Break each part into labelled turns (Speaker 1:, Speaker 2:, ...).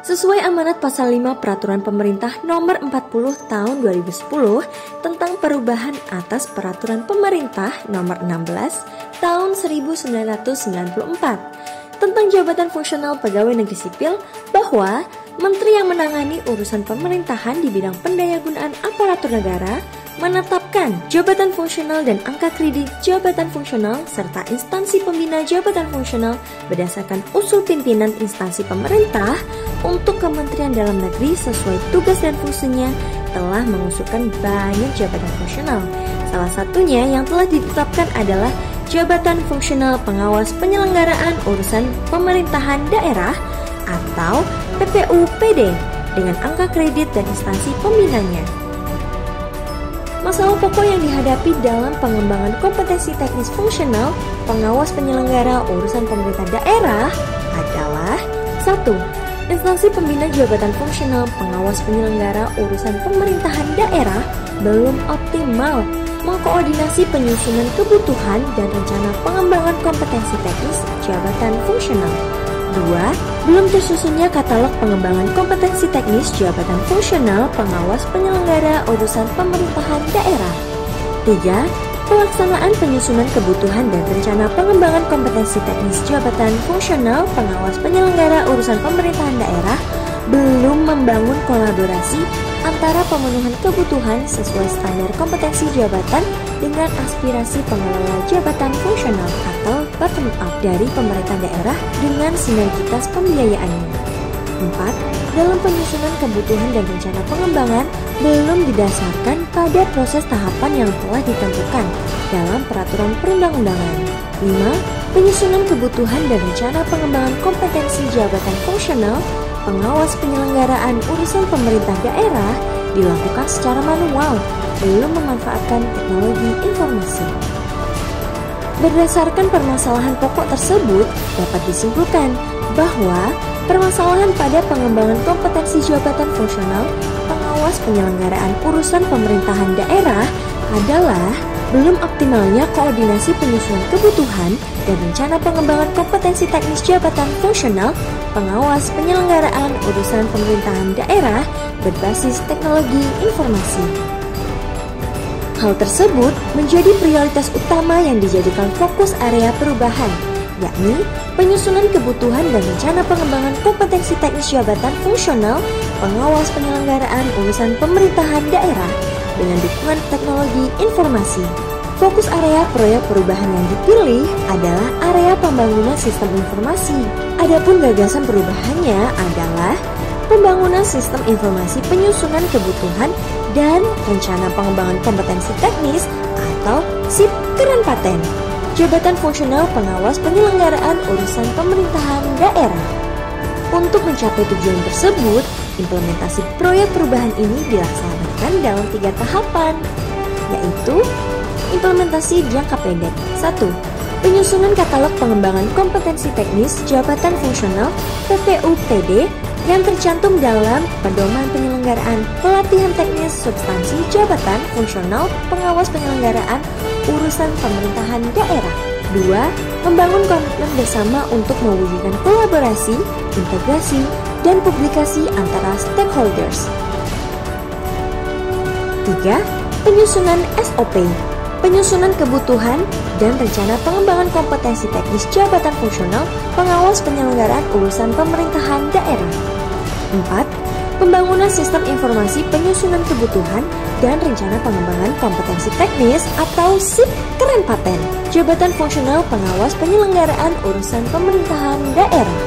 Speaker 1: Sesuai amanat pasal 5 Peraturan Pemerintah Nomor 40 Tahun 2010 tentang perubahan atas Peraturan Pemerintah Nomor 16 Tahun 1994 tentang jabatan fungsional pegawai negeri sipil, bahwa Menteri yang menangani urusan pemerintahan di bidang pendayagunaan aparatur negara menetapkan jabatan fungsional dan angka kredit jabatan fungsional serta instansi pembina jabatan fungsional berdasarkan usul pimpinan instansi pemerintah untuk Kementerian Dalam Negeri sesuai tugas dan fungsinya telah mengusulkan banyak jabatan fungsional. Salah satunya yang telah ditetapkan adalah jabatan fungsional pengawas penyelenggaraan urusan pemerintahan daerah atau PPU-PD dengan angka kredit dan instansi pembinanya. Masalah pokok yang dihadapi dalam pengembangan kompetensi teknis fungsional pengawas penyelenggara urusan pemerintah daerah adalah 1. Instansi pembina jabatan fungsional pengawas penyelenggara urusan pemerintahan daerah belum optimal mengkoordinasi penyusunan kebutuhan dan rencana pengembangan kompetensi teknis jabatan fungsional. 2. Belum tersusunnya katalog pengembangan kompetensi teknis jabatan fungsional pengawas penyelenggara urusan pemerintahan daerah. 3. Pelaksanaan penyusunan kebutuhan dan rencana pengembangan kompetensi teknis jabatan fungsional pengawas penyelenggara urusan pemerintahan daerah belum membangun kolaborasi antara pemenuhan kebutuhan sesuai standar kompetensi jabatan dengan aspirasi pengelola jabatan fungsional atau bottom up dari pemerintah daerah dengan sinergitas pembiayaannya. 4. Dalam penyusunan kebutuhan dan rencana pengembangan belum didasarkan pada proses tahapan yang telah ditentukan dalam peraturan perundang-undangan. 5. Penyusunan kebutuhan dan rencana pengembangan kompetensi jabatan fungsional pengawas penyelenggaraan urusan pemerintah daerah dilakukan secara manual, belum memanfaatkan teknologi informasi. Berdasarkan permasalahan pokok tersebut, dapat disimpulkan bahwa permasalahan pada pengembangan kompetensi jabatan fungsional pengawas penyelenggaraan urusan pemerintahan daerah adalah belum optimalnya koordinasi penyusunan kebutuhan dan rencana pengembangan kompetensi teknis jabatan fungsional pengawas penyelenggaraan urusan pemerintahan daerah berbasis teknologi informasi. Hal tersebut menjadi prioritas utama yang dijadikan fokus area perubahan, yakni penyusunan kebutuhan dan rencana pengembangan kompetensi teknis jabatan fungsional pengawas penyelenggaraan urusan pemerintahan daerah dengan dukungan teknologi informasi. Fokus area proyek perubahan yang dipilih adalah area pembangunan sistem informasi. Adapun gagasan perubahannya adalah pembangunan sistem informasi penyusunan kebutuhan dan rencana pengembangan kompetensi teknis atau SIP keren paten. Jabatan fungsional pengawas penyelenggaraan urusan pemerintahan daerah. Untuk mencapai tujuan tersebut, implementasi proyek perubahan ini dilaksanakan dalam 3 tahapan, yaitu implementasi jangka pendek. 1. Penyusunan katalog pengembangan kompetensi teknis jabatan fungsional PPU-PD yang tercantum dalam pedoman penyelenggaraan pelatihan teknis substansi jabatan fungsional pengawas penyelenggaraan urusan pemerintahan daerah. 2. Membangun komitmen bersama untuk mewujudkan kolaborasi, integrasi, dan publikasi antara stakeholders. 3. Penyusunan SOP, penyusunan kebutuhan dan rencana pengembangan kompetensi teknis jabatan fungsional pengawas penyelenggaraan urusan pemerintahan daerah. 4. Pembangunan sistem informasi penyusunan kebutuhan dan rencana pengembangan kompetensi teknis atau SIP keren paten jabatan fungsional pengawas penyelenggaraan urusan pemerintahan daerah.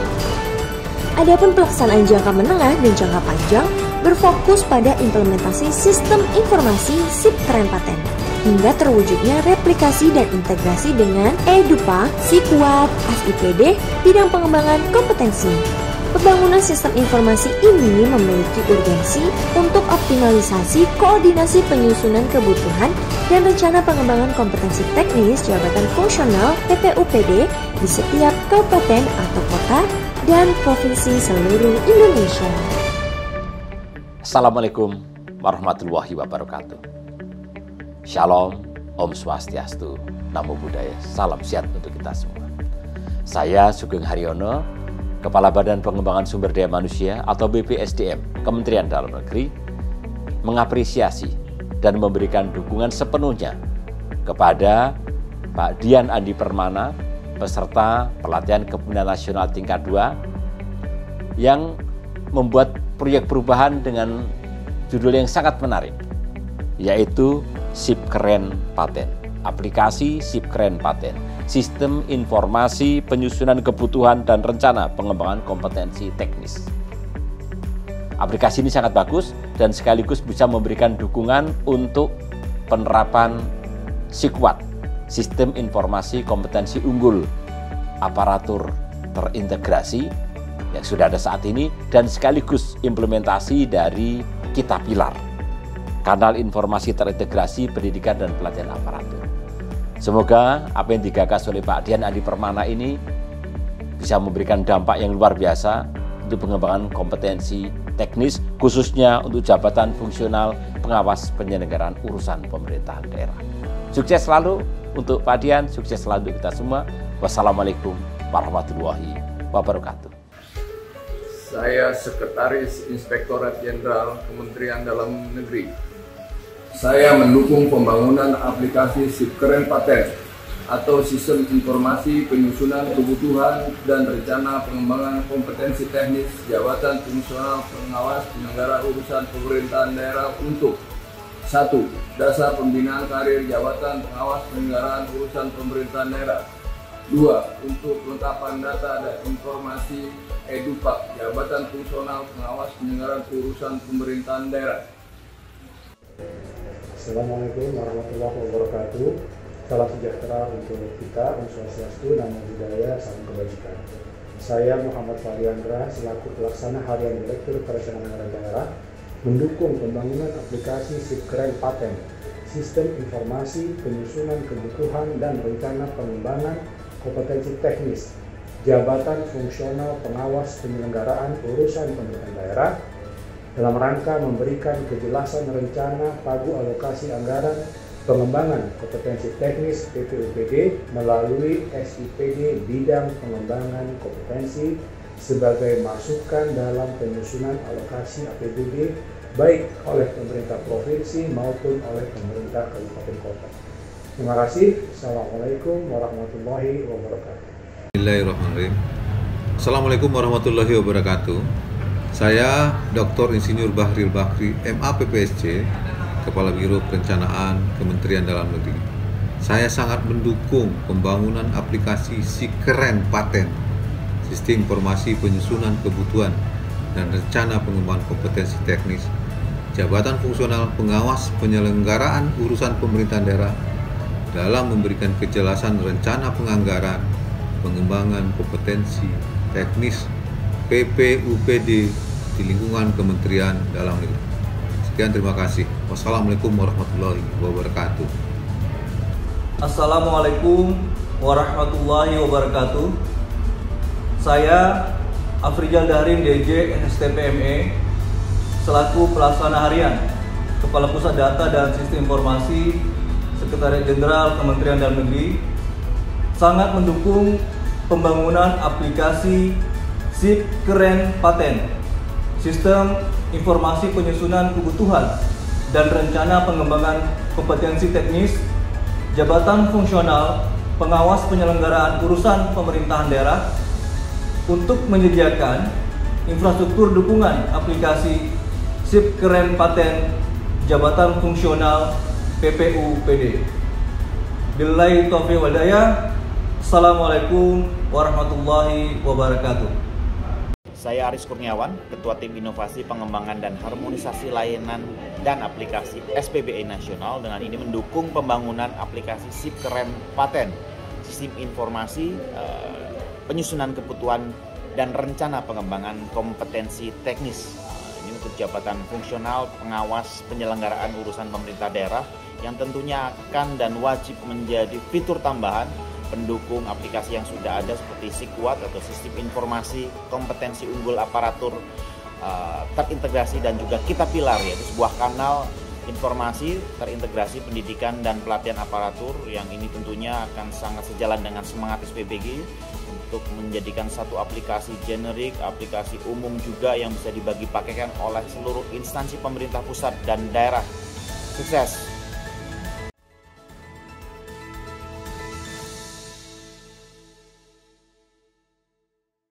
Speaker 1: Adapun pelaksanaan jangka menengah dan jangka panjang berfokus pada implementasi sistem informasi SIP keren paten hingga terwujudnya replikasi dan integrasi dengan EDUPA, SIKWAP, ASIPD bidang pengembangan kompetensi. Pembangunan sistem informasi ini memiliki urgensi untuk optimalisasi koordinasi penyusunan kebutuhan dan rencana pengembangan kompetensi teknis jabatan fungsional PPU-PD di setiap kabupaten atau kota dan provinsi seluruh Indonesia.
Speaker 2: Assalamualaikum warahmatullahi wabarakatuh. Shalom, Om Swastiastu, Namo Buddhaya, salam sehat untuk kita semua. Saya Sugeng Haryono, Kepala Badan Pengembangan Sumber Daya Manusia atau BPSDM, Kementerian Dalam Negeri, mengapresiasi dan memberikan dukungan sepenuhnya kepada Pak Dian Andi Permana, peserta pelatihan kepemimpinan nasional tingkat 2, yang membuat proyek perubahan dengan judul yang sangat menarik, yaitu SIP Keren Paten. Aplikasi SIP Keren Paten, Sistem Informasi Penyusunan Kebutuhan dan Rencana Pengembangan Kompetensi Teknis. Aplikasi ini sangat bagus dan sekaligus bisa memberikan dukungan untuk penerapan SIKWAT, Sistem Informasi Kompetensi Unggul Aparatur Terintegrasi yang sudah ada saat ini, dan sekaligus implementasi dari Kita Pilar, Kanal Informasi Terintegrasi Pendidikan dan Pelatihan Aparatur. Semoga apa yang digagas oleh Pak Dian Andi Permana ini bisa memberikan dampak yang luar biasa untuk pengembangan kompetensi teknis, khususnya untuk jabatan fungsional pengawas penyelenggaraan urusan pemerintahan daerah. Sukses selalu untuk Pak Dian, sukses selalu untuk kita semua. Wassalamualaikum warahmatullahi wabarakatuh.
Speaker 3: Saya Sekretaris Inspektorat Jenderal Kementerian Dalam Negeri. Saya mendukung pembangunan aplikasi SIP Keren Paten atau Sistem Informasi Penyusunan Kebutuhan dan Rencana Pengembangan Kompetensi Teknis Jabatan Fungsional Pengawas Penyelenggara Urusan Pemerintahan Daerah untuk 1. Dasar Pembinaan Karir Jabatan Pengawas Penyelenggaraan Urusan Pemerintahan Daerah. 2. Untuk kelengkapan data dan informasi EDUPAK Jabatan Fungsional Pengawas Penyelenggaraan Urusan Pemerintahan Daerah.
Speaker 4: Assalamualaikum warahmatullahi wabarakatuh. Salam sejahtera untuk kita, Om Swastiastu, Namo Buddhaya, Salam Kebajikan. Saya Muhammad Fahriandra selaku pelaksana harian Direktur Perencanaan Anggaran Daerah mendukung pembangunan aplikasi SIP Keren Paten, Sistem Informasi Penyusunan Kebutuhan dan Rencana Pengembangan Kompetensi Teknis Jabatan Fungsional Pengawas Penyelenggaraan Urusan Pemerintahan Daerah dalam rangka memberikan kejelasan rencana pagu alokasi anggaran pengembangan kompetensi teknis PPUPD melalui SIPD bidang pengembangan kompetensi sebagai masukan dalam penyusunan alokasi APBD baik oleh pemerintah provinsi maupun oleh pemerintah kabupaten kota. Terima kasih. Assalamualaikum warahmatullahi wabarakatuh.
Speaker 5: Bismillahirrahmanirrahim. Assalamualaikum warahmatullahi wabarakatuh. Saya Dr. Insinyur Bahril Bakri, MA PPSC, Kepala Biro Perencanaan Kementerian Dalam Negeri. Saya sangat mendukung pembangunan aplikasi SIP Keren Paten, Sistem Informasi Penyusunan Kebutuhan dan Rencana Pengembangan Kompetensi Teknis Jabatan Fungsional Pengawas Penyelenggaraan Urusan Pemerintahan Daerah dalam memberikan kejelasan rencana penganggaran pengembangan kompetensi teknis PPUPD di lingkungan Kementerian Dalam Negeri. Sekian, terima kasih. Wassalamualaikum warahmatullahi wabarakatuh.
Speaker 6: Assalamualaikum warahmatullahi wabarakatuh. Saya Afrizal Dahrin, DJ STPME, selaku pelaksana harian Kepala Pusat Data dan Sistem Informasi Sekretariat Jenderal Kementerian Dalam Negeri, sangat mendukung pembangunan aplikasi SIP Keren Paten, Sistem Informasi Penyusunan Kebutuhan dan Rencana Pengembangan Kompetensi Teknis Jabatan Fungsional Pengawas Penyelenggaraan Urusan Pemerintahan Daerah untuk menyediakan infrastruktur dukungan aplikasi SIP Keren Paten Jabatan Fungsional PPUPD. Billahi taufiq wal hidayah. Assalamualaikum warahmatullahi wabarakatuh.
Speaker 7: Saya Aris Kurniawan, Ketua Tim Inovasi Pengembangan dan Harmonisasi Layanan dan Aplikasi SPBE Nasional, dengan ini mendukung pembangunan aplikasi SIP Keren Paten, Sistem Informasi Penyusunan Kebutuhan dan Rencana Pengembangan Kompetensi Teknis. Ini untuk jabatan fungsional pengawas penyelenggaraan urusan pemerintah daerah yang tentunya akan dan wajib menjadi fitur tambahan pendukung aplikasi yang sudah ada seperti SIKWAT atau Sistem Informasi Kompetensi Unggul Aparatur Terintegrasi dan juga Kita Pilar, yaitu sebuah kanal informasi, terintegrasi pendidikan dan pelatihan aparatur yang ini tentunya akan sangat sejalan dengan semangat SPBG untuk menjadikan satu aplikasi generik, aplikasi umum juga yang bisa dibagi pakaikan oleh seluruh instansi pemerintah pusat dan daerah. Sukses!